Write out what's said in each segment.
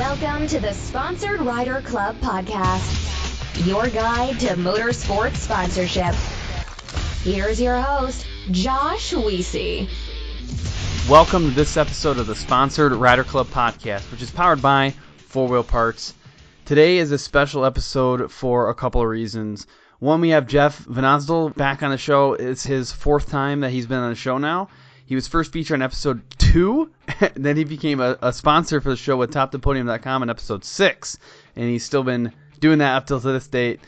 Welcome to the Sponsored Rider Club podcast, your guide to motorsports sponsorship. Here's your host, Josh Weesey. Welcome to this episode of the Sponsored Rider Club podcast, which is powered by 4Wheel Parts. Today is a special episode for a couple of reasons. One, we have Jeff Vanasdal back on the show. It's his fourth time that he's been on the show now. He was first featured on episode 2, and then he became a sponsor for the show with TopThePodium.com in episode 6, and he's still been doing that up till to this date.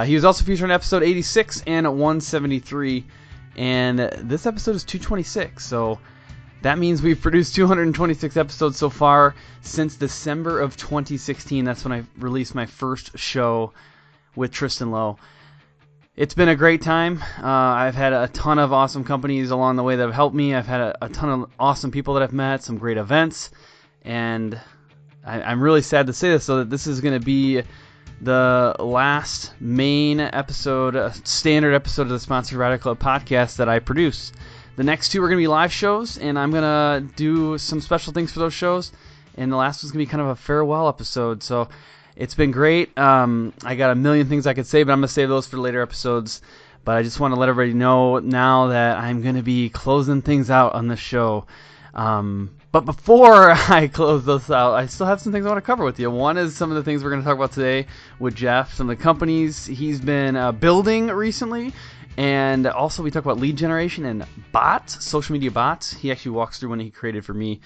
He was also featured on episode 86 and 173, and this episode is 226, so that means we've produced 226 episodes so far since December of 2016. That's when I released my first show with Tristan Lowe. It's been a great time. I've had a ton of awesome companies along the way that have helped me. I've had a ton of awesome people that I've met, some great events, and I'm really sad to say this, so that this is going to be the last main episode, standard episode of the Sponsored Rider Club podcast that I produce. The next two are going to be live shows, and I'm going to do some special things for those shows, and the last one's going to be kind of a farewell episode, so it's been great. I got a million things I could say, but I'm going to save those for later episodes. But I just want to let everybody know now that I'm going to be closing things out on the show. But before I close those out, I still have some things I want to cover with you. One is some of the things we're going to talk about today with Jeff, some of the companies he's been building recently. And also we talk about lead generation and bots, social media bots. He actually walks through one he created for me.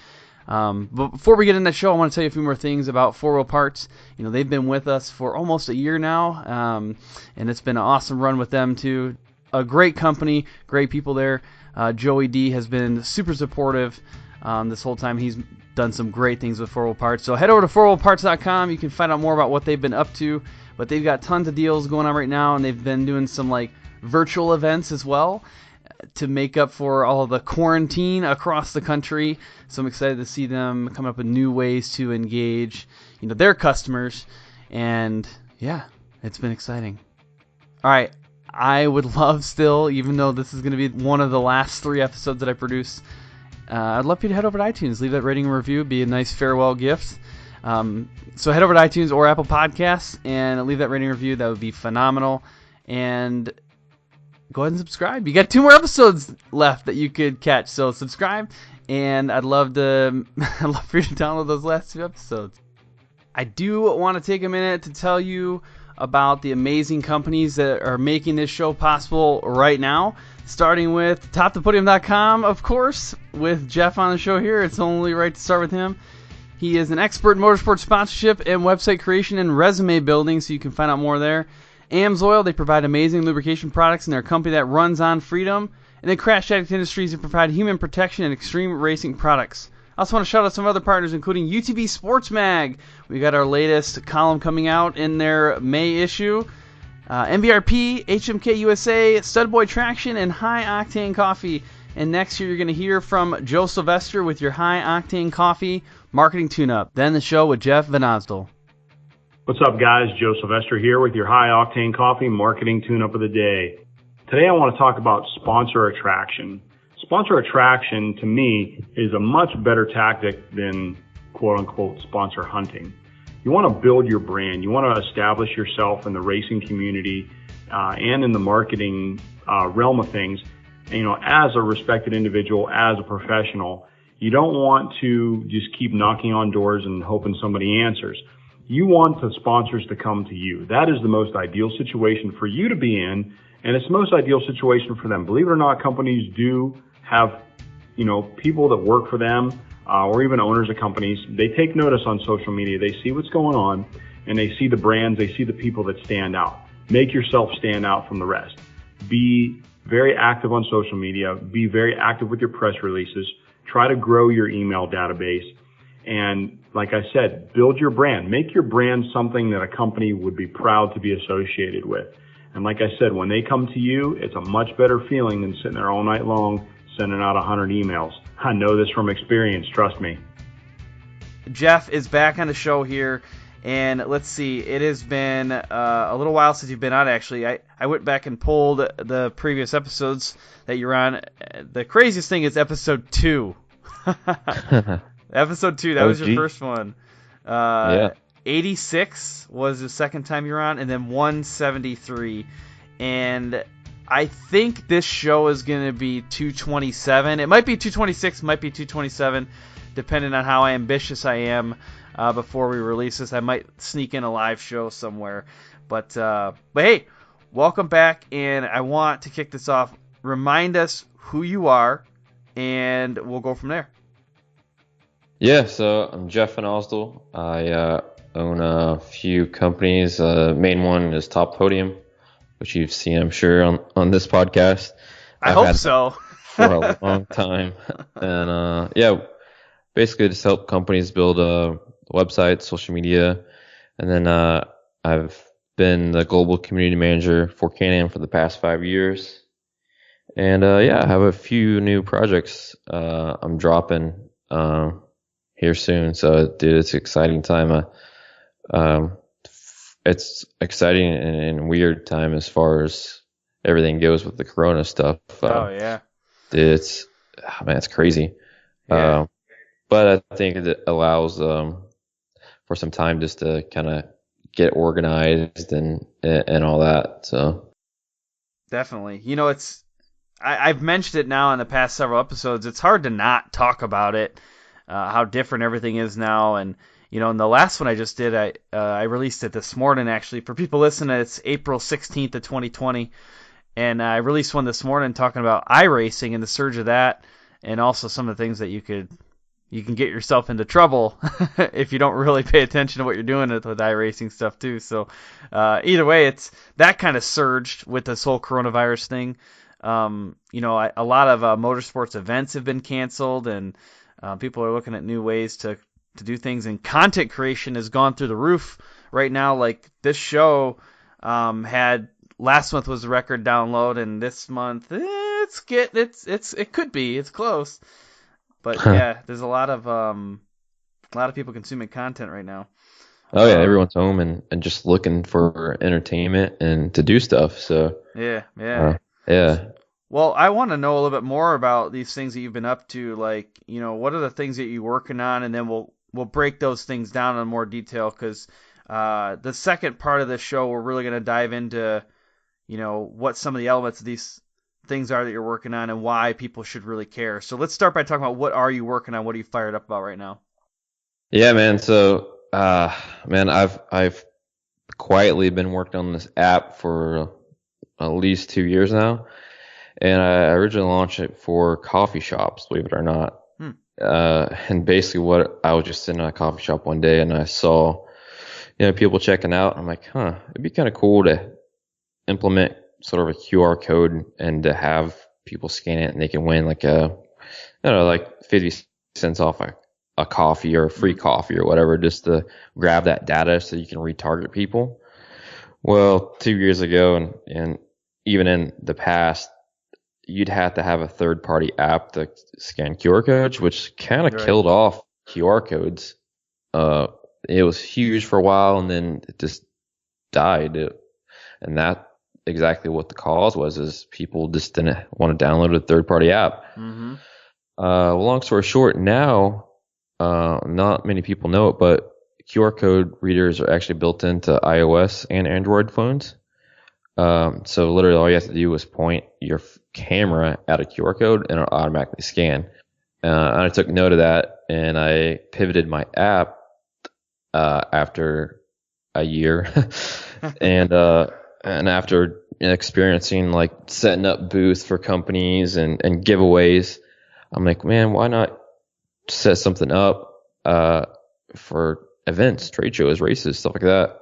But before we get into the show, I want to tell you a few more things about 4Wheel Parts. You know, they've been with us for almost a year now, and it's been an awesome run with them too. A great company, great people there. Joey D has been super supportive this whole time. He's done some great things with 4Wheel Parts. So head over to 4wheelparts.com. You can find out more about what they've been up to. But they've got tons of deals going on right now, and they've been doing some like virtual events as well to make up for all of the quarantine across the country. So I'm excited to see them come up with new ways to engage, their customers. And yeah, it's been exciting. All right, I would love still, even though this is going to be one of the last 3 episodes that I produce, I'd love for you to head over to iTunes, leave that rating and review, be a nice farewell gift. So head over to iTunes or Apple Podcasts and leave that rating and review. That would be phenomenal. And go ahead and subscribe. You got 2 more episodes left that you could catch, so subscribe, and I'd love for you to download those last 2 episodes. I do want to take a minute to tell you about the amazing companies that are making this show possible right now, starting with TopThePodium.com, of course, with Jeff on the show here. It's only right to start with him. He is an expert in motorsport sponsorship and website creation and resume building, so you can find out more there. AMSOIL, they provide amazing lubrication products, and they're a company that runs on freedom. And then Crash Addict Industries, they provide human protection and extreme racing products. I also want to shout out some other partners, including UTV Sports Mag. We got our latest column coming out in their May issue. MVRP, HMK USA, Studboy Traction, and High Octane Coffee. And next year, you're going to hear from Joe Sylvester with your High Octane Coffee marketing tune-up. Then the show with Jeff Vanasdal. What's up, guys? Joe Sylvester here with your High Octane Coffee marketing tune-up of the day. Today I want to talk about sponsor attraction. Sponsor attraction, to me, is a much better tactic than quote-unquote sponsor hunting. You want to build your brand. You want to establish yourself in the racing community and in the marketing realm of things. And, as a respected individual, as a professional, you don't want to just keep knocking on doors and hoping somebody answers. You want the sponsors to come to you. That is the most ideal situation for you to be in, and it's the most ideal situation for them. Believe it or not, companies do have, people that work for them, or even owners of companies. They take notice on social media. They see what's going on, and they see the brands. They see the people that stand out. Make yourself stand out from the rest. Be very active on social media. Be very active with your press releases. Try to grow your email database. And like I said, build your brand. Make your brand something that a company would be proud to be associated with. And like I said, when they come to you, it's a much better feeling than sitting there all night long sending out 100 emails. I know this from experience, trust me. Jeff is back on the show here, and let's see, it has been a little while since you've been on, actually. I went back and pulled the previous episodes that you're on. The craziest thing is episode 2. Episode 2, that was your first one. Yeah. 86 was the second time you were on, and then 173. And I think this show is going to be 227. It might be 226, might be 227, depending on how ambitious I am before we release this. I might sneak in a live show somewhere. But hey, welcome back, and I want to kick this off. Remind us who you are, and we'll go from there. Yeah, so I'm Jeff Vanasdal. I own a few companies. Main one is Top Podium, which you've seen, I'm sure, on this podcast. I hope so. For a long time. And yeah, basically just help companies build websites, social media. And then I've been the global community manager for Can-Am for the past 5 years. And yeah, I have a few new projects I'm dropping here soon. So, dude, it's an exciting time. It's exciting and weird time as far as everything goes with the Corona stuff. Oh yeah, it's crazy. Yeah. But I think it allows for some time just to kind of get organized and all that. So definitely. You know, I've mentioned it now in the past several episodes. It's hard to not talk about it, how different everything is now. And you know, in the last one I just did, I released it this morning, actually. For people listening, it's April 16th of 2020. And I released one this morning talking about iRacing and the surge of that, and also some of the things that you can get yourself into trouble if you don't really pay attention to what you're doing with iRacing stuff too. So either way, it's that kind of surged with this whole coronavirus thing. You know, a lot of motorsports events have been canceled, and people are looking at new ways to do things, and content creation has gone through the roof right now. Like this show had last month was the record download, and this month it's close, but yeah, there's a lot of people consuming content right now. Oh yeah, everyone's home and just looking for entertainment and to do stuff. So yeah. Yeah. Well, I want to know a little bit more about these things that you've been up to. Like, you know, what are the things that you're working on, and then we'll break those things down in more detail, because the second part of this show, we're really going to dive into, you know, what some of the elements of these things are that you're working on and why people should really care. So let's start by talking about what are you working on? What are you fired up about right now? Yeah, man. So, I've quietly been working on this app for at least 2 years now. And I originally launched it for coffee shops, believe it or not. And basically what I was just sitting in a coffee shop one day and I saw, you know, people checking out. I'm like, it'd be kind of cool to implement sort of a QR code and to have people scan it and they can win like 50 cents off a coffee or a free coffee or whatever, just to grab that data so you can retarget people. Well, 2 years ago and even in the past, you'd have to have a third-party app to scan QR codes, which kind of killed off QR codes. It was huge for a while, and then it just died. And that exactly what the cause was, is people just didn't want to download a third-party app. Mm-hmm. Well, long story short, now not many people know it, but QR code readers are actually built into iOS and Android phones. So literally all you have to do is point your camera at a QR code and it'll automatically scan. And I took note of that and I pivoted my app after a year. and after experiencing like setting up booths for companies and giveaways, I'm like, man, why not set something up for events, trade shows, races, stuff like that.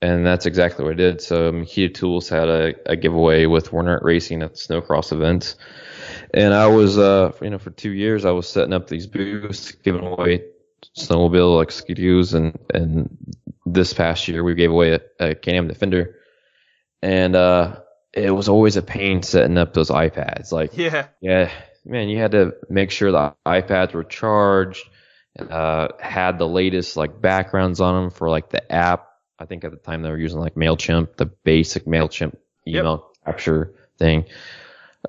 And that's exactly what I did. So Makita Tools had a giveaway with Warner Racing at the snowcross events. And I was, for 2 years, I was setting up these booths, giving away snowmobile like skidoos. And this past year, we gave away a Can-Am Defender. And it was always a pain setting up those iPads. Like, yeah, man, you had to make sure the iPads were charged, had the latest like backgrounds on them for like the app. I think at the time they were using like MailChimp, the basic MailChimp email capture thing.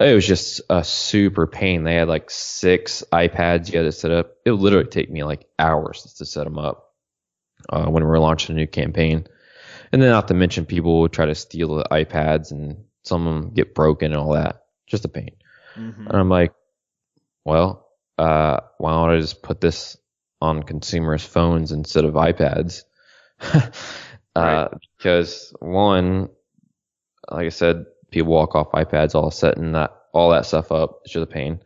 It was just a super pain. They had like 6 iPads you had to set up. It would literally take me like hours to set them up. when we were launching a new campaign. And then not to mention people would try to steal the iPads and some of them get broken and all that. Just a pain. Mm-hmm. And I'm like, well, why don't I just put this on consumers' phones instead of iPads? Right. Because one, like I said, people walk off iPads all setting all that stuff up. It's just a pain.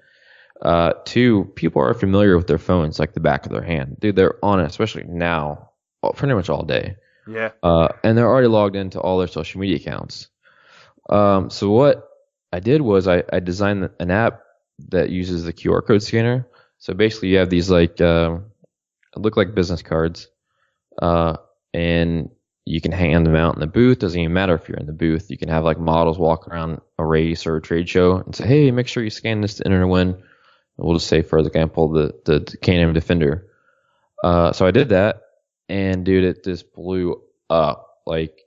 Two, people are familiar with their phones like the back of their hand. Dude, they're on it, especially now, pretty much all day. Yeah. And they're already logged into all their social media accounts. So what I did was I designed an app that uses the QR code scanner. So basically you have these look like business cards, and you can hand them out in the booth. Doesn't even matter if you're in the booth. You can have like models walk around a race or a trade show and say, hey, make sure you scan this to enter a win. We'll just say, for example, the Can-Am Defender. So I did that, and dude, it just blew up. Like,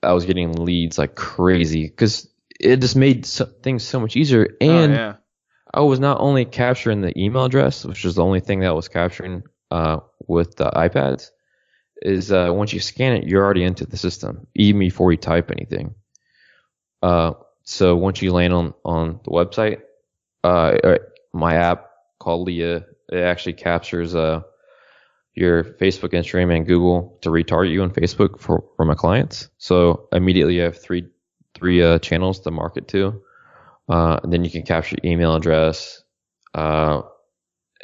I was getting leads like crazy because it just made things so much easier. And I was not only capturing the email address, which is the only thing that was capturing with the iPads, is once you scan it, you're already into the system, even before you type anything. So once you land on the website, my app called Leah, it actually captures your Facebook, Instagram, and Google to retarget you on Facebook for my clients. So immediately you have three channels to market to. And then you can capture email address,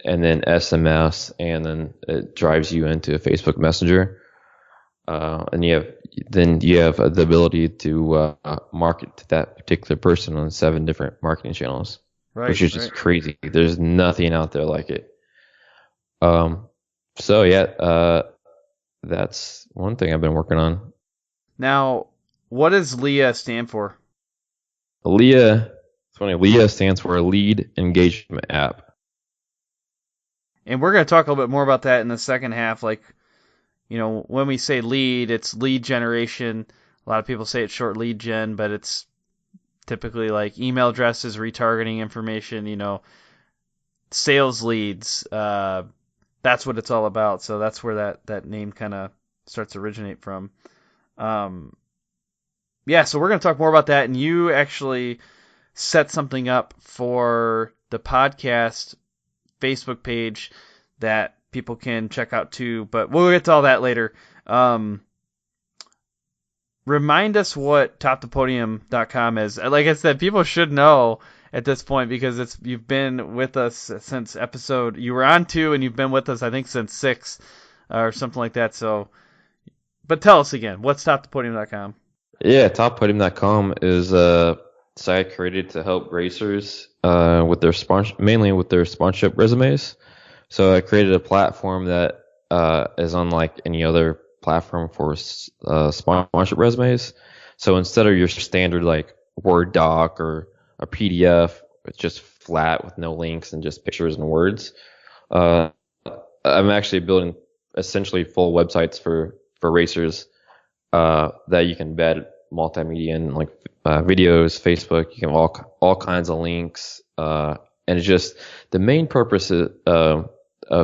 and then SMS, and then it drives you into Facebook Messenger. And you have the ability to market to that particular person on 7 different marketing channels, which is just crazy. There's nothing out there like it. So yeah, that's one thing I've been working on. Now, what does LEA stand for? LEA stands for a Lead Engagement App. And we're going to talk a little bit more about that in the second half. Like, you know, when we say lead, it's lead generation. A lot of people say it's short lead gen, but it's typically like email addresses, retargeting information, you know, sales leads. That's what it's all about. So that's where that name kind of starts to originate from. Yeah, so we're going to talk more about that. And you actually set something up for the podcast Facebook page that people can check out too, but we'll get to all that later. Remind us what topthepodium.com is. Like I said, people should know at this point because you've been with us since you were on 2 and you've been with us, I think, since 6 or something like that. So, but tell us again, what's topthepodium.com? Yeah, topthepodium.com is a site created to help racers with their mainly with their sponsorship resumes. So I created a platform that is unlike any other platform for sponsorship resumes. So instead of your standard like Word doc or a PDF, it's just flat with no links and just pictures and words. I'm actually building essentially full websites for racers that you can embed multimedia in, like videos, Facebook. You can have all kinds of links, and it's just the main purpose of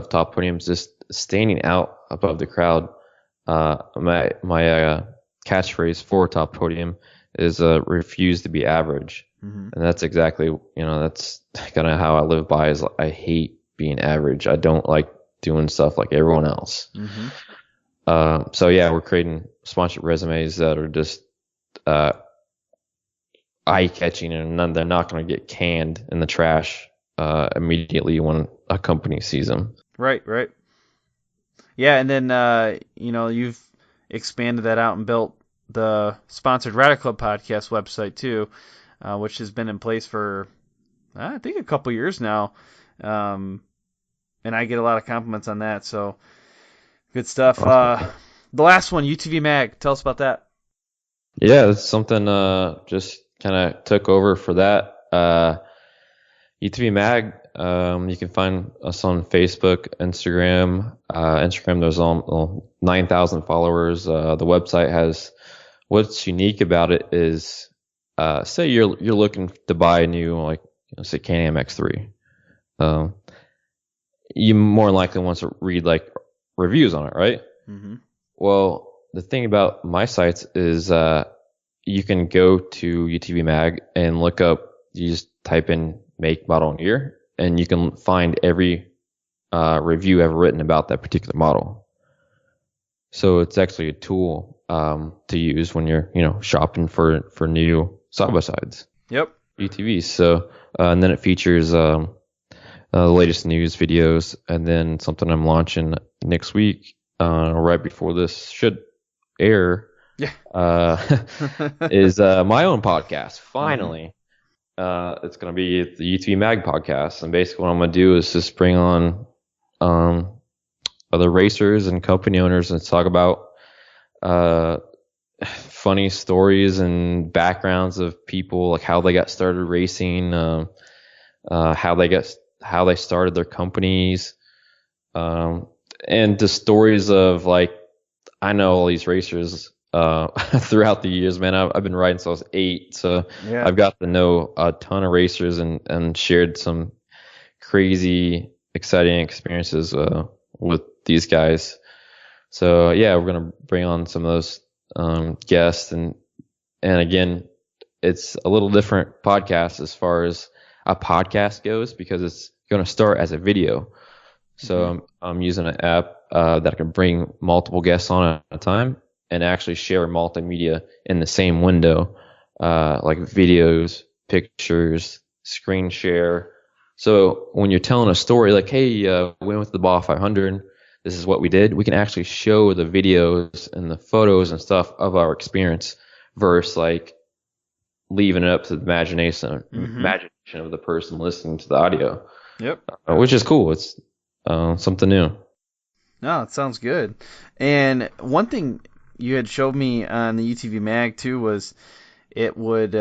Top Podium is just standing out above the crowd. My catchphrase for Top Podium is refuse to be average. Mm-hmm. And that's exactly, that's kind of how I live by, is I hate being average. I don't like doing stuff like everyone else. Mm-hmm. So yeah, we're creating sponsored resumes that are just eye-catching, and they're not going to get canned in the trash immediately when a company sees them. Right. Yeah, and then you've expanded that out and built the sponsored Rider Club podcast website too, which has been in place for I think a couple years now, and I get a lot of compliments on that. So good stuff. Awesome. The last one, UTV Mag. Tell us about that. Yeah, that's something just kind of took over for that. UTV Mag, you can find us on Facebook, Instagram. Instagram, there's 9,000 followers. The website has, what's unique about it is, say you're looking to buy a new, say Can-Am X3. You more likely want to read reviews on it, right? Mm-hmm. Well, the thing about my sites is you can go to UTV Mag and look up, you just type in make, model, and year, and you can find every review ever written about that particular model. So it's actually a tool to use when you're, shopping for new side-by-sides. Yep. UTVs. So, and then it features the latest news videos, and then something I'm launching next week, right before this should air, Yeah. is my own podcast. Finally, it's going to be the UTV Mag podcast, and basically what I'm going to do is just bring on other racers and company owners and talk about funny stories and backgrounds of people, like how they got started racing, how they started their companies, and the stories of, like, I know all these racers throughout the years, man. I've been riding since I was 8, so Yeah. I've got to know a ton of racers and shared some crazy, exciting experiences with these guys. So yeah, we're gonna bring on some of those guests, and again, it's a little different podcast as far as a podcast goes, because it's going to start as a video. So I'm using an app that I can bring multiple guests on at a time and actually share multimedia in the same window, like videos, pictures, screen share. So when you're telling a story like, hey, we went with the Baja 500, this is what we did, we can actually show the videos and the photos and stuff of our experience versus like leaving it up to the imagination of the person listening to the audio. Yep. Which is cool. It's something new. No, it sounds good. And one thing you had showed me on the UTV Mag too was it would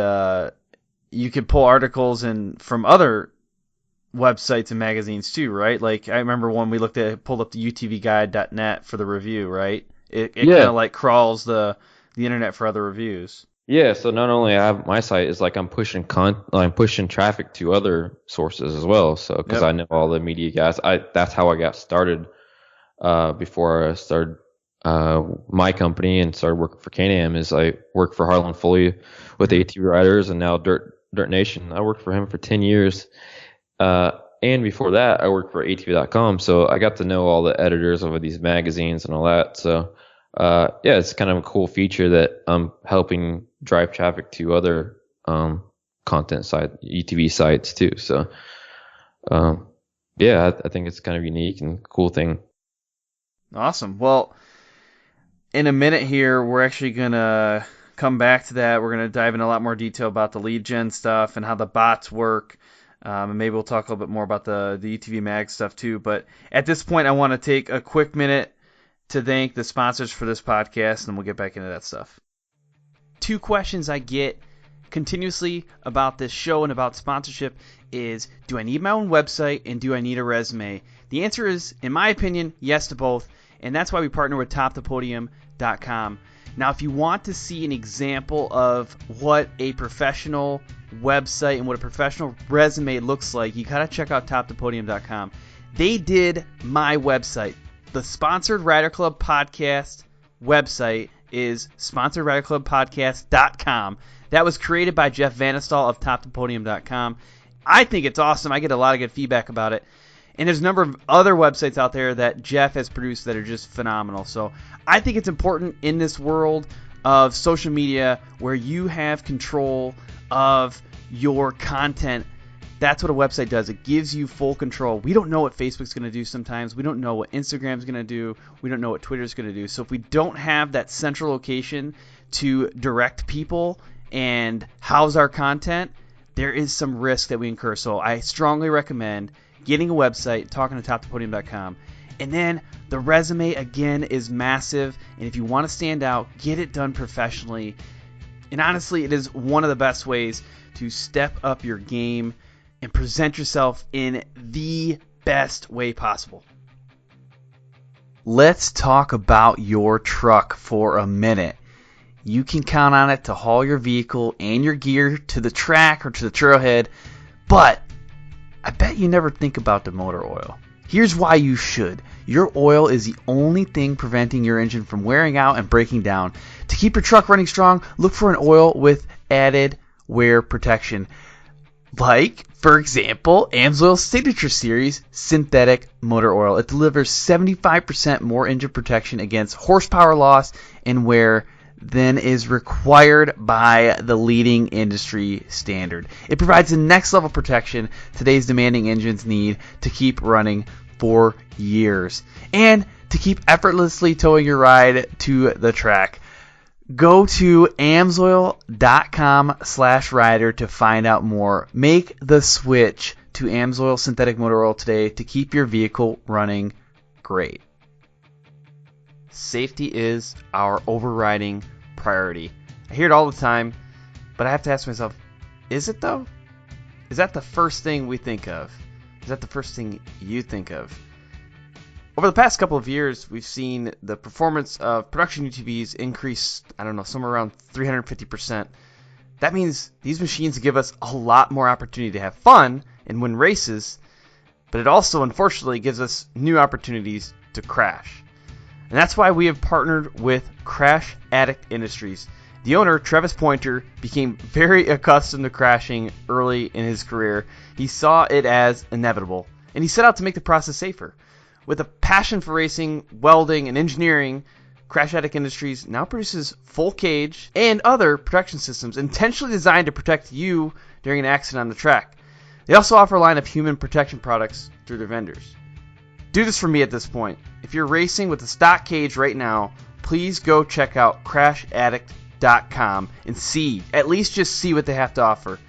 you could pull articles from other websites and magazines too, right? Like I remember when we pulled up the utvguide.net for the review, right? It kind of like crawls the internet for other reviews. Yeah, so not only I have my site, is like I'm pushing traffic to other sources as well. So because I know all the media guys, that's how I got started before I started my company and started working for Can-Am. Is I worked for Harlan Foley with ATV Riders, and now Dirt Nation. I worked for him for 10 years. And before that, I worked for ATV.com, so I got to know all the editors of these magazines and all that. So, it's kind of a cool feature that I'm helping drive traffic to other content UTV sites too. So, I think it's kind of unique and cool thing. Awesome. Well, in a minute here, we're actually going to come back to that. We're going to dive in a lot more detail about the lead gen stuff and how the bots work. And maybe we'll talk a little bit more about the UTV Mag stuff too. But at this point, I want to take a quick minute to thank the sponsors for this podcast, and then we'll get back into that stuff. 2 questions I get continuously about this show and about sponsorship is, do I need my own website and do I need a resume? The answer is, in my opinion, yes to both, and that's why we partner with TopThePodium.com. Now, if you want to see an example of what a professional website and what a professional resume looks like, you gotta check out TopThePodium.com. They did my website. The Sponsored Rider Club Podcast website is SponsoredRiderClubPodcast.com. That was created by Jeff Vanasdal of TopThePodium.com. I think it's awesome. I get a lot of good feedback about it. And there's a number of other websites out there that Jeff has produced that are just phenomenal. So I think it's important in this world of social media where you have control of your content. That's what a website does. It gives you full control. We don't know what Facebook's going to do sometimes. We don't know what Instagram's going to do. We don't know what Twitter's going to do. So if we don't have that central location to direct people and house our content, there is some risk that we incur. So I strongly recommend getting a website, talking to TopThePodium.com. And then the resume, again, is massive. And if you want to stand out, get it done professionally. And honestly, it is one of the best ways to step up your game and present yourself in the best way possible. Let's talk about your truck for a minute. You can count on it to haul your vehicle and your gear to the track or to the trailhead, but I bet you never think about the motor oil. Here's why you should. Your oil is the only thing preventing your engine from wearing out and breaking down. To keep your truck running strong, look for an oil with added wear protection. Like, for example, AMSOIL Signature Series Synthetic Motor Oil. It delivers 75% more engine protection against horsepower loss and wear than is required by the leading industry standard. It provides the next level protection today's demanding engines need to keep running for years and to keep effortlessly towing your ride to the track. Go to amsoil.com/rider to find out more. Make the switch to AMSOIL Synthetic Motor Oil today to keep your vehicle running great. Safety is our overriding priority. I hear it all the time, but I have to ask myself, is it though? Is that the first thing we think of? Is that the first thing you think of? Over the past couple of years, we've seen the performance of production UTVs increase, somewhere around 350%. That means these machines give us a lot more opportunity to have fun and win races, but it also, unfortunately, gives us new opportunities to crash. And that's why we have partnered with Crash Addict Industries. The owner, Travis Pointer, became very accustomed to crashing early in his career. He saw it as inevitable, and he set out to make the process safer. With a passion for racing, welding, and engineering, Crash Addict Industries now produces full cage and other protection systems intentionally designed to protect you during an accident on the track. They also offer a line of human protection products through their vendors. Do this for me at this point. If you're racing with a stock cage right now, please go check out CrashAddict.com and at least just see what they have to offer.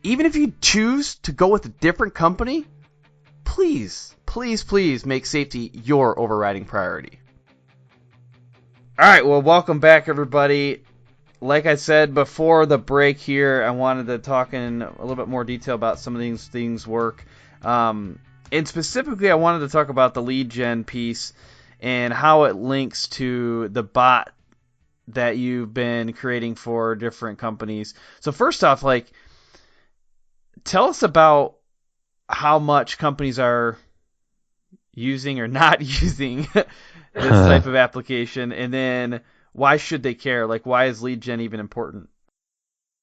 Even if you choose to go with a different company, please make safety your overriding priority. All right, well, welcome back, everybody. Like I said before the break here, I wanted to talk in a little bit more detail about some of these things work. And specifically, I wanted to talk about the lead gen piece and how it links to the bot that you've been creating for different companies. So first off, tell us about how much companies are using or not using this type of application, and then why should they care? Why is lead gen even important?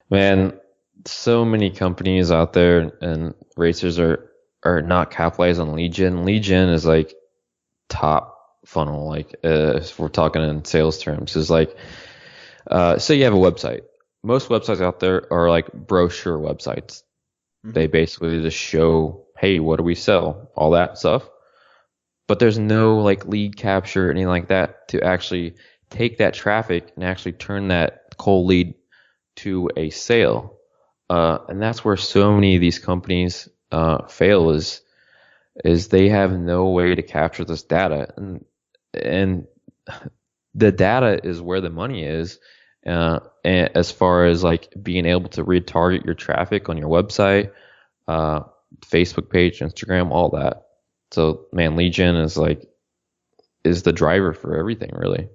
Man, so many companies out there and racers are not capitalized on lead gen. Lead gen is top funnel, if we're talking in sales terms, is say you have a website. Most websites out there are brochure websites. Mm-hmm. They basically just show, hey, what do we sell? All that stuff. But there's no lead capture or anything like that to actually take that traffic and actually turn that cold lead to a sale. And that's where so many of these companies fail is they have no way to capture this data. And the data is where the money is, and as far as being able to retarget your traffic on your website, Facebook page, Instagram, all that. So, man, lead gen is the driver for everything, really.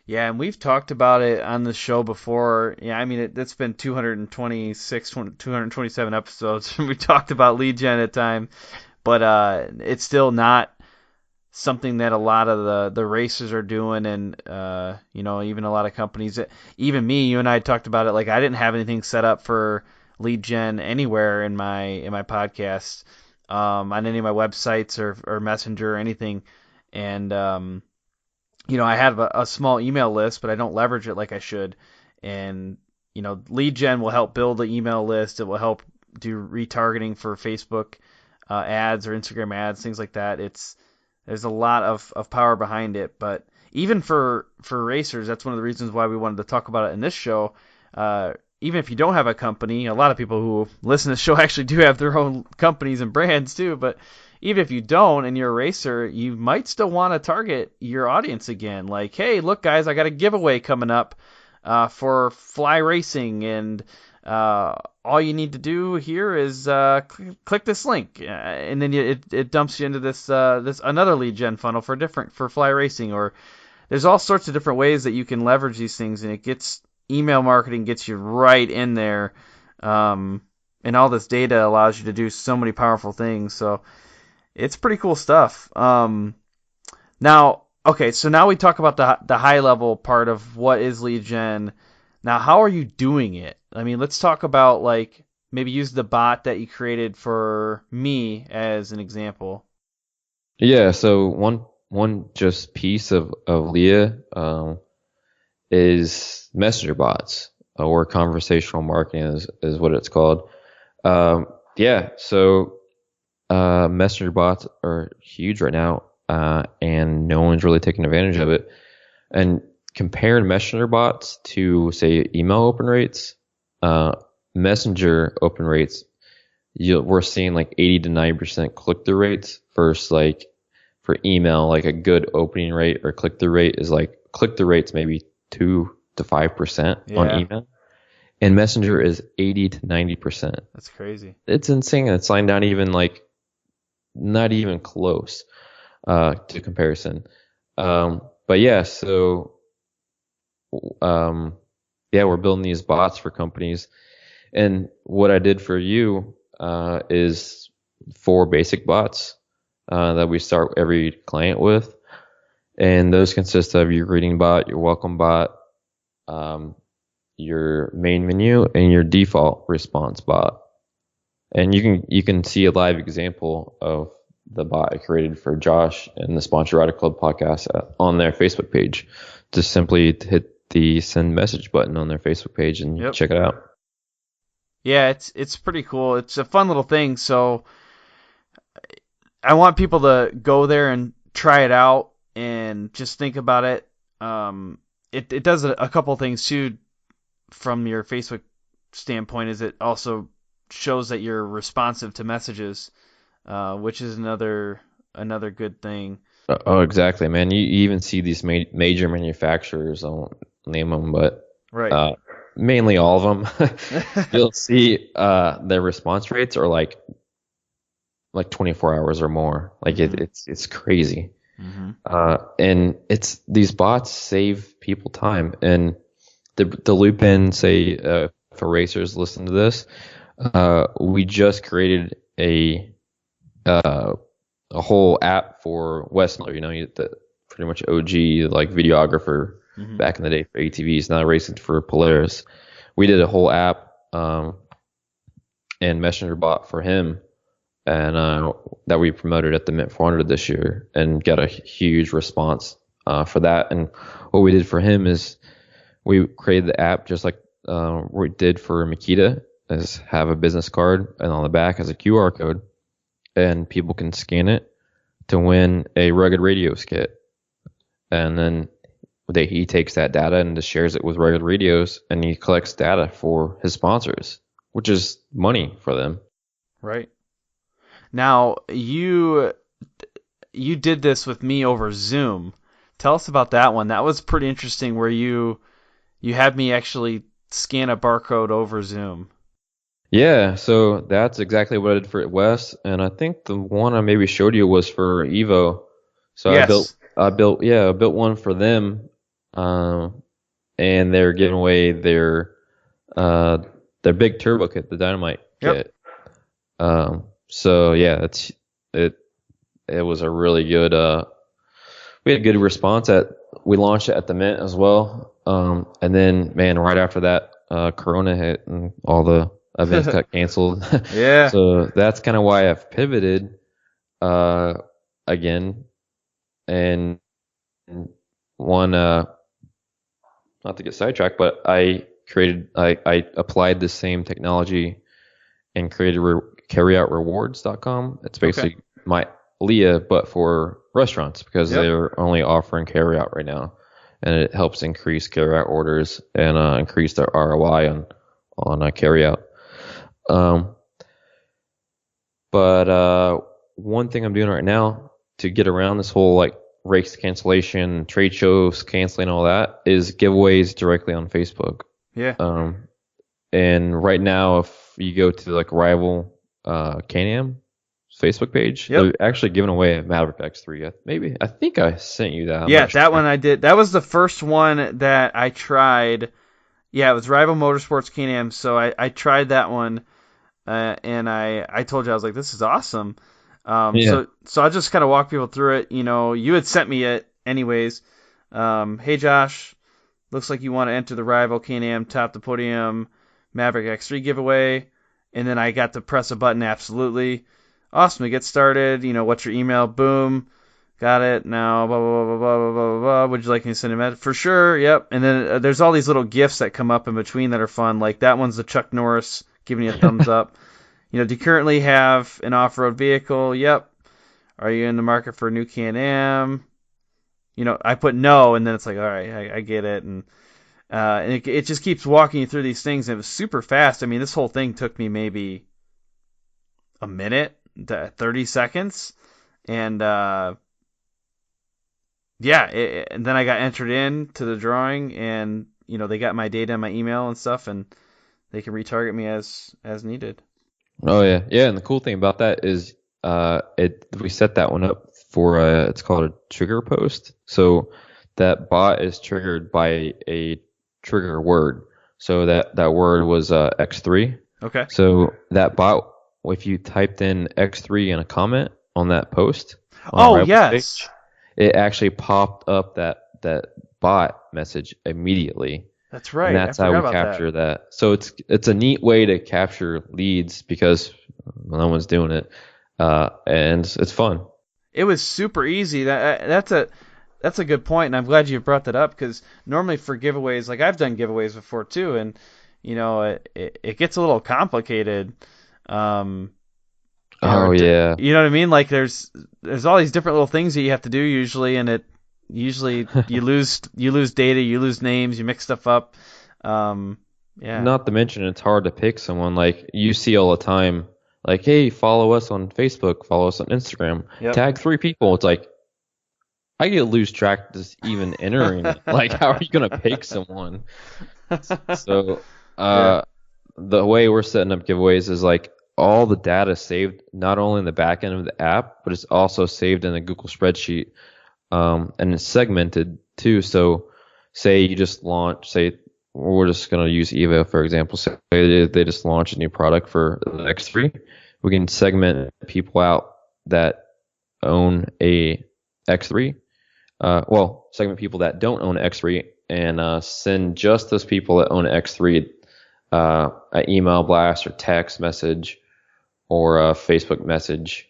Yeah, and we've talked about it on the show before. Yeah, I mean, it's been 227 episodes. We talked about lead gen at time, but it's still not something that a lot of the racers are doing, and even a lot of companies. Even me, you and I talked about it. I didn't have anything set up for lead gen anywhere in my podcast. On any of my websites or Messenger or anything. And, I have a small email list, but I don't leverage it like I should. And, lead gen will help build the email list. It will help do retargeting for Facebook ads or Instagram ads, things like that. There's a lot of power behind it. But even for racers, that's one of the reasons why we wanted to talk about it in this show. Even if you don't have a company, a lot of people who listen to the show actually do have their own companies and brands too, but even if you don't and you're a racer, you might still want to target your audience again. Hey, look guys, I got a giveaway coming up for Fly Racing, and all you need to do here is click this link, and then it dumps you into this another lead gen funnel for Fly Racing. Or there's all sorts of different ways that you can leverage these things, and email marketing gets you right in there, and all this data allows you to do so many powerful things. So it's pretty cool stuff. Now, okay, so now we talk about the high level part of what is lead gen. Now, how are you doing it? I mean, let's talk about like maybe use the bot that you created for me as an example. Yeah, so one just piece of Leah is messenger bots, or conversational marketing is what it's called. Yeah, so messenger bots are huge right now, and no one's really taking advantage of it. And comparing messenger bots to, say, email open rates, messenger open rates, we're seeing like 80 to 90% click-through rates versus like for email, like a good opening rate or click-through rate is like click-through rates maybe 2 to 5% on email. And messenger is 80 to 90%. That's crazy. It's insane. It's like not even not even close to comparison. But yeah, so yeah, we're building these bots for companies. And what I did for you is 4 basic bots that we start every client with. And those consist of your greeting bot, your welcome bot, your main menu, and your default response bot. And you can see a live example of the bot I created for Josh and the Sponsor Rider Club podcast on their Facebook page. Just simply hit the send message button on their Facebook page and check it out. Yeah, it's pretty cool. It's a fun little thing. So I want people to go there and try it out and just think about it. It does a couple things too from your Facebook standpoint. Is it also shows that you're responsive to messages, which is another good thing. Oh, exactly, man. You even see these major manufacturers, I won't name them, but right. Mainly all of them. You'll see their response rates are like 24 hours or more. Like it's crazy. Mm-hmm. And these bots save people time. And the loop in, say, for racers listen to this, we just created a whole app for Wes Miller, the pretty much OG like videographer back in the day for ATVs, now racing for Polaris. We did a whole app and messenger bot for him, and that we promoted at the Mint 400 this year, and got a huge response for that. And what we did for him is we created the app just like we did for Makita, is have a business card, and on the back has a QR code, and people can scan it to win a rugged radios kit. And then he takes that data and just shares it with rugged radios, and he collects data for his sponsors, which is money for them. Right. Now, you did this with me over Zoom. Tell us about that one. That was pretty interesting, where you had me actually scan a barcode over Zoom. Yeah, so that's exactly what I did for Wes, and I think the one I maybe showed you was for Evo. So yes. I built one for them, and they're giving away their big turbo kit, the Dynamite kit. So yeah, it was a really good. We had a good response we launched it at the Mint as well, and then right after that, Corona hit and all the events got canceled. Yeah. So that's kind of why I've pivoted again, and one not to get sidetracked, but I applied the same technology and created carryoutrewards.com. It's basically my Leah, but for restaurants, because they're only offering carryout right now, and it helps increase carryout orders and increase their ROI on carryout. But one thing I'm doing right now to get around this whole like race cancellation, trade shows canceling, all that, is giveaways directly on Facebook. Yeah. And right now, if you go to like Rival Can-Am Facebook page, they're actually giving away a Maverick X3. I think I sent you that. That one I did. That was the first one that I tried. Yeah, it was Rival Motorsports Can-Am. So I tried that one, and I told you, I was like, this is awesome. So I'll just kind of walk people through it. You had sent me it anyways. Hey Josh, looks like you want to enter the Rival Can-Am Top the Podium Maverick X3 giveaway. And then I got to press a button, absolutely. Awesome, to get started. What's your email? Boom. Got it. Now, blah, blah, blah, blah, blah, blah, blah. Would you like me to send a message? For sure, yep. And then there's all these little GIFs that come up in between that are fun. Like that one's the Chuck Norris giving you a thumbs up. Do you currently have an off-road vehicle? Yep. Are you in the market for a new Can-Am? I put no, and then it's like, all right, I get it. And it just keeps walking you through these things. And it was super fast. I mean, this whole thing took me maybe a minute to 30 seconds. And and then I got entered in to the drawing, and they got my data and my email and stuff, and they can retarget me as needed. Oh yeah. And the cool thing about that is we set that one up for it's called a trigger post. So that bot is triggered by a trigger word. So that word was X3. Okay. So that bot, if you typed in X3 in a comment on that post, yes. Page, it actually popped up that bot message immediately. That's right. And that's how we capture that. So it's a neat way to capture leads because no one's doing it, and it's fun. It was super easy. That's a good point, and I'm glad you brought that up because normally for giveaways, like I've done giveaways before too, and it gets a little complicated. Yeah. You know what I mean? Like there's all these different little things that you have to do usually, and you lose data, you lose names, you mix stuff up. Yeah. Not to mention it's hard to pick someone. Like you see all the time, like, hey, follow us on Facebook, follow us on Instagram, tag 3 people. It's like I get to lose track just even entering it. Like, how are you gonna pick someone? So the way we're setting up giveaways is like all the data saved not only in the back end of the app, but it's also saved in a Google spreadsheet. And it's segmented too. So say you just launch, say we're just going to use Evo, for example. Say they just launched a new product for the X3. We can segment people out that own a X3. Segment people that don't own an X3 and send just those people that own an X3 an email blast or text message or a Facebook message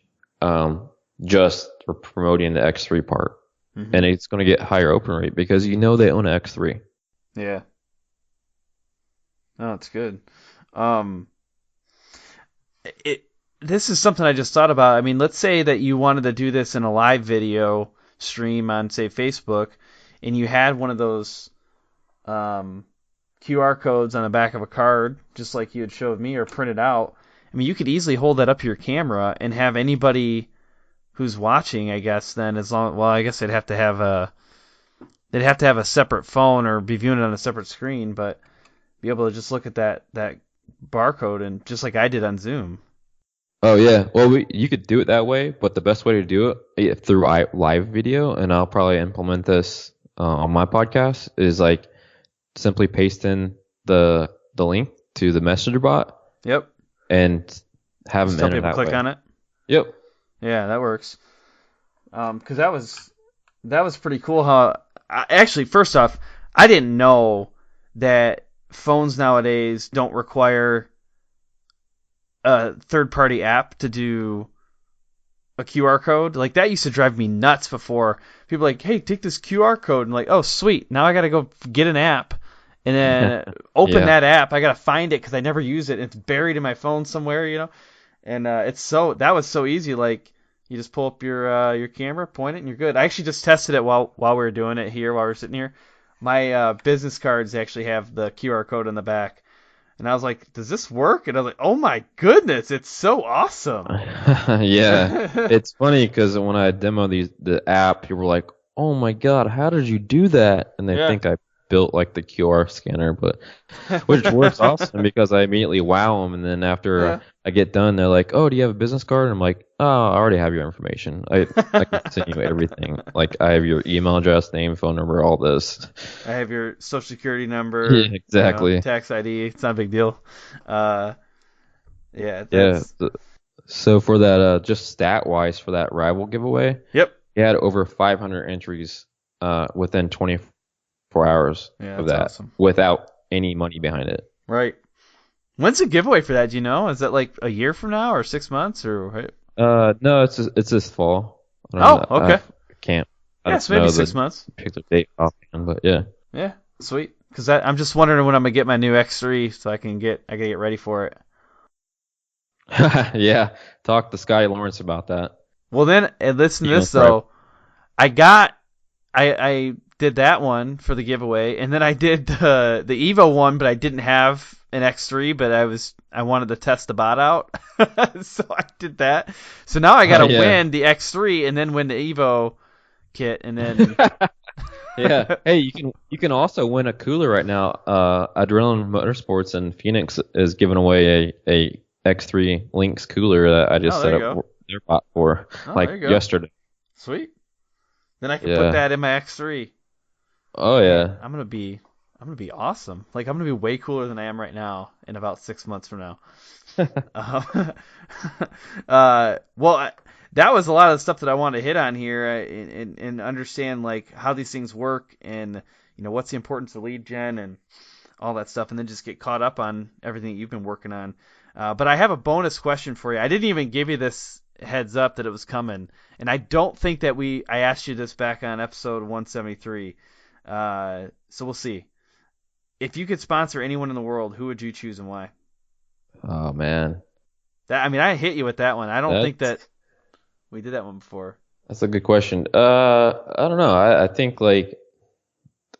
just for promoting the X3 part. Mm-hmm. And it's going to get higher open rate because they own an X3. Yeah. No, it's good. This is something I just thought about. I mean, let's say that you wanted to do this in a live video stream on, say, Facebook, and you had one of those QR codes on the back of a card, just like you had showed me, or printed out. I mean, you could easily hold that up to your camera and have anybody who's watching, I guess, then I guess they'd have to have a separate phone or be viewing it on a separate screen, but be able to just look at that barcode and just like I did on Zoom. Oh yeah, well you could do it that way, but the best way to do it through live video, and I'll probably implement this on my podcast, is like simply paste in the link to the messenger bot. Yep. And have them enter that way. Click on it. Yep. Yeah, that works. Because that was pretty cool. Actually, first off, I didn't know that phones nowadays don't require a third-party app to do a QR code. Like, that used to drive me nuts before. People were like, hey, take this QR code. And like, oh, sweet. Now I got to go get an app. And then open that app. I got to find it because I never use it. It's buried in my phone somewhere, And that was so easy. Like, you just pull up your camera, point it, and you're good. I actually just tested it while we were doing it here, while we were sitting here. My business cards actually have the QR code on the back. And I was like, does this work? And I was like, oh my goodness, it's so awesome. Yeah. It's funny because when I demo the app, people were like, oh my God, how did you do that? And they think I built like the QR scanner, but which works awesome because I immediately wow them, and then after I get done, they're like, "Oh, do you have a business card?" And I'm like, "Oh, I already have your information. I can send you everything. Like I have your email address, name, phone number, all this. I have your social security number, yeah, exactly, tax ID. It's not a big deal. So for that, just stat wise, for that rival giveaway, Yep. he had over 500 entries within 24 hours Yeah, of that's that, awesome. without any money behind it. Right. When's the giveaway for that? Do you know? Is that like a year from now or 6 months or? No, it's this fall. I don't Oh, know. okay. I can't. I Yeah, don't so maybe know 6 the months. particular date offhand, but yeah. Yeah, sweet. Because I'm just wondering when I'm gonna get my new X3 so I can get ready for it. Yeah, talk to Scotty Lawrence about that. Well then, listen to You know, this though. I did that one for the giveaway, and then I did the Evo one, but I didn't have an X3, but I wanted to test the bot out, so I did that. So now I gotta win the X3 and then win the Evo kit, and then Yeah. Hey, you can also win a cooler right now. Adrenaline Motorsports in Phoenix is giving away a X3 Lynx cooler that I just there set you up go. their bot for There you go. yesterday. Sweet. Then I can Yeah. put that in my X3. Oh yeah. Man, I'm gonna be awesome. Like I'm gonna be way cooler than I am right now in about 6 months from now. That was a lot of the stuff that I wanted to hit on here and understand like how these things work and what's the importance of lead gen and all that stuff, and then just get caught up on everything that you've been working on. But I have a bonus question for you. I didn't even give you this heads up that it was coming, and I don't think that I asked you this back on episode 173. So we'll see. If you could sponsor anyone in the world, who would you choose and why? Oh man. I hit you with that one. I don't think that we did that one before. That's a good question. I don't know. I think like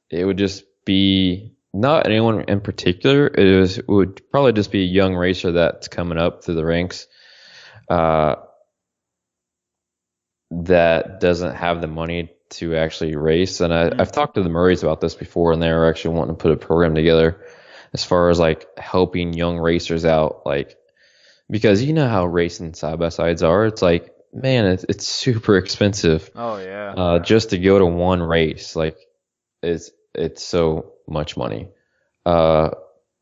it would just be not anyone in particular. It would probably just be a young racer that's coming up through the ranks, that doesn't have the money to actually race. And I've talked to the Murrays about this before, and they were actually wanting to put a program together as far as like helping young racers out, like because you know how racing side by sides are. It's like, man, it's super expensive. Oh yeah. Just to go to one race, like it's so much money. But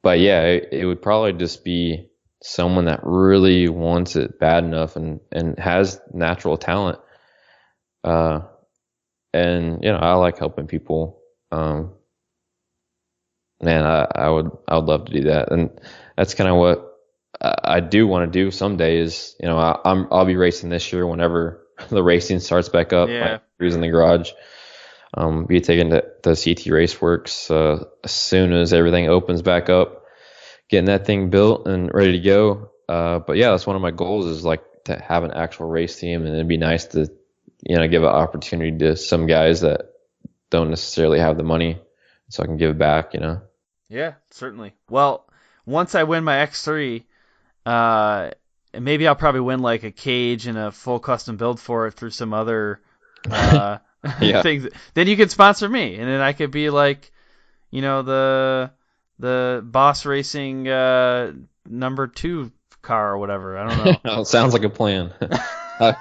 yeah, it would probably just be someone that really wants it bad enough and has natural talent. And I like helping people. Man, I would love to do that, and that's kind of what I do want to do someday. Is I'll be racing this year whenever the racing starts back up. Yeah. Like, cruise in the garage. Be taking the CT Raceworks as soon as everything opens back up, getting that thing built and ready to go. But yeah, that's one of my goals is like to have an actual race team, and it'd be nice to give an opportunity to some guys that don't necessarily have the money, so I can give back. Yeah, certainly. Well, once I win my X3, maybe I'll probably win like a cage and a full custom build for it through some other things. Then you could sponsor me, and then I could be like, the Boss Racing number 2 car or whatever. I don't know. It sounds like a plan. I'll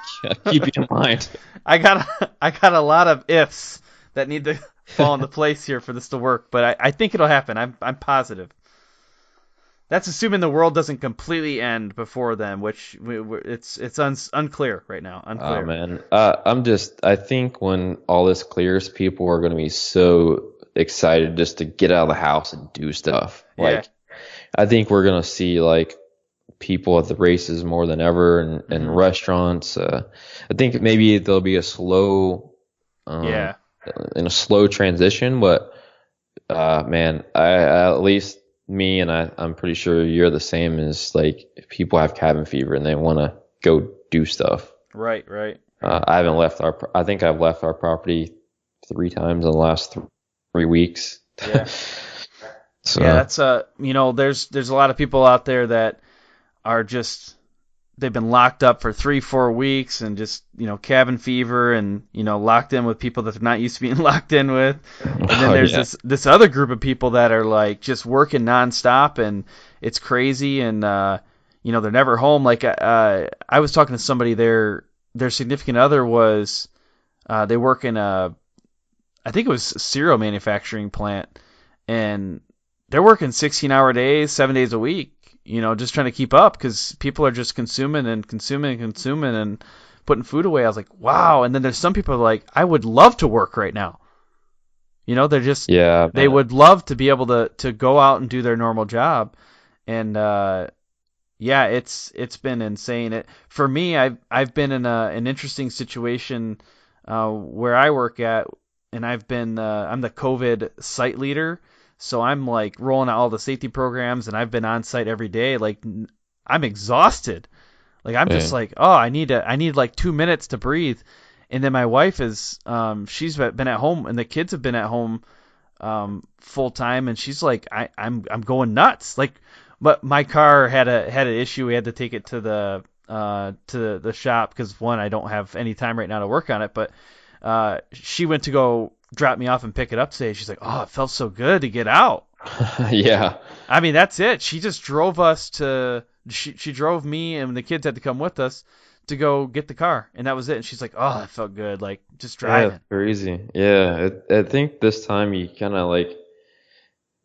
keep you in mind. I got a lot of ifs that need to fall into place here for this to work, but I think it'll happen. I'm positive. That's assuming the world doesn't completely end before then, which it's unclear right now. Unclear. Oh man, I think when all this clears, people are going to be so excited just to get out of the house and do stuff. Yeah. Like, I think we're going to see like people at the races more than ever, and restaurants. I think maybe there'll be a slow, in a slow transition, but man, I at least me and I'm pretty sure you're the same, is like if people have cabin fever and they want to go do stuff. Right. I think I've left our property 3 times in the last 3 weeks. Yeah. So yeah, that's there's a lot of people out there that are just, they've been locked up for 3-4 weeks and just cabin fever and locked in with people that they're not used to being locked in with. And then there's this other group of people that are like just working nonstop, and it's crazy, and they're never home. Like I was talking to somebody, their significant other was they work in I think it was a cereal manufacturing plant, and they're working 16-hour days, 7 days a week, just trying to keep up because people are just consuming and putting food away. I was like, wow. And then there's some people like, I would love to work right now. They're just, they would love to be able to go out and do their normal job. And, it's been insane. For me, I've been in an interesting situation, where I work at, and I'm the COVID site leader. So I'm like rolling out all the safety programs, and I've been on site every day. Like I'm exhausted. Like I'm just like, oh, I need like 2 minutes to breathe. And then my wife is, she's been at home, and the kids have been at home, full time, and she's like, I'm going nuts. Like, but my car had an issue. We had to take it to the shop because one, I don't have any time right now to work on it. But she went to go drop me off and pick it up today. She's like, oh, it felt so good to get out. Yeah. I mean, that's it. She just drove us she drove me, and the kids had to come with us to go get the car, and that was it. And she's like, oh, that felt good, like just driving. Yeah, crazy. Yeah, I think this time you kind of like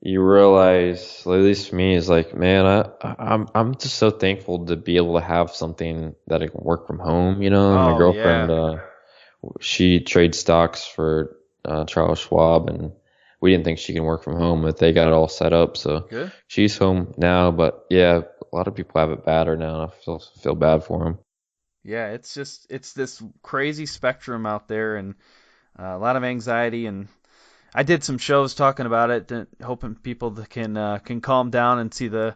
you realize, at least for me, is like, man, I'm just so thankful to be able to have something that I can work from home. And my girlfriend, she trades stocks for Charles Schwab, and we didn't think she can work from home, but they got it all set up, so good. She's home now. But yeah, a lot of people have it badder now, and I feel bad for them. Yeah, it's this crazy spectrum out there, and a lot of anxiety. And I did some shows talking about it, hoping people can calm down and see the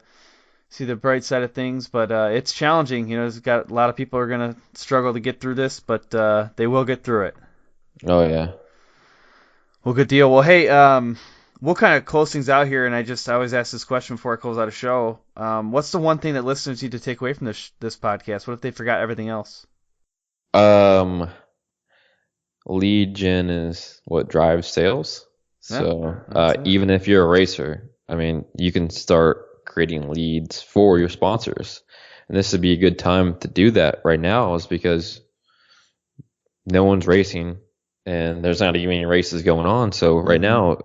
bright side of things. But it's challenging. It's got a lot of people are gonna struggle to get through this, but they will get through it. Oh yeah. Well, good deal. Well, hey, we'll kind of close things out here, and I always ask this question before I close out a show. What's the one thing that listeners need to take away from this podcast? What if they forgot everything else? Lead gen is what drives sales. So even if you're a racer, I mean, you can start creating leads for your sponsors. And this would be a good time to do that right now, is because no one's racing and there's not even any races going on. So right now,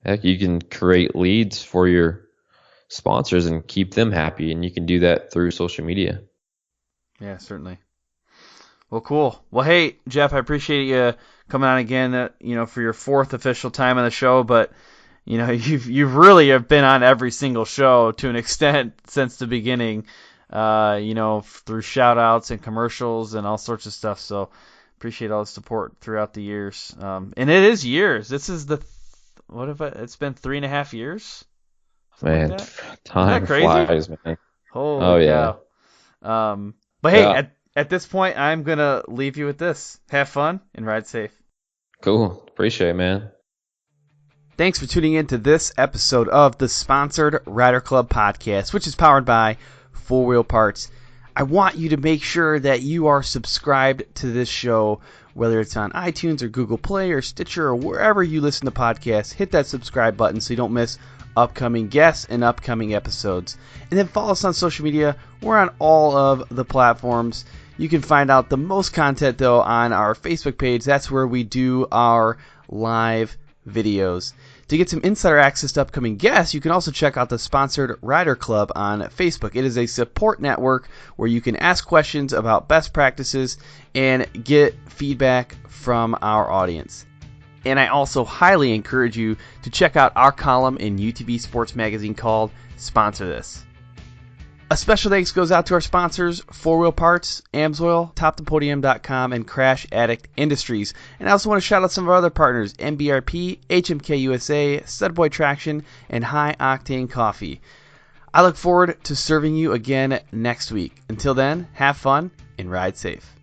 heck, you can create leads for your sponsors and keep them happy, and you can do that through social media. Yeah, certainly. Well, cool. Well, hey, Jeff, I appreciate you coming on again, for your fourth official time on the show, but you've really have been on every single show to an extent since the beginning, through shout outs and commercials and all sorts of stuff. So appreciate all the support throughout the years. And it is years. This is it's been 3.5 years? Man, like time flies, man. Holy cow. But hey, at this point, I'm going to leave you with this. Have fun and ride safe. Cool. Appreciate it, man. Thanks for tuning in to this episode of the Sponsored Rider Club podcast, which is powered by 4 Wheel Parts. I want you to make sure that you are subscribed to this show, whether it's on iTunes or Google Play or Stitcher or wherever you listen to podcasts. Hit that subscribe button so you don't miss upcoming guests and upcoming episodes. And then follow us on social media. We're on all of the platforms. You can find out the most content, though, on our Facebook page. That's where we do our live videos. To get some insider access to upcoming guests, you can also check out the Sponsored Rider Club on Facebook. It is a support network where you can ask questions about best practices and get feedback from our audience. And I also highly encourage you to check out our column in UTV Sports Magazine called Sponsor This. A special thanks goes out to our sponsors, 4 Wheel Parts, AMSOIL, TopThePodium.com, and Crash Addict Industries. And I also want to shout out some of our other partners, MBRP, HMK USA, Studboy Traction, and High Octane Coffee. I look forward to serving you again next week. Until then, have fun and ride safe.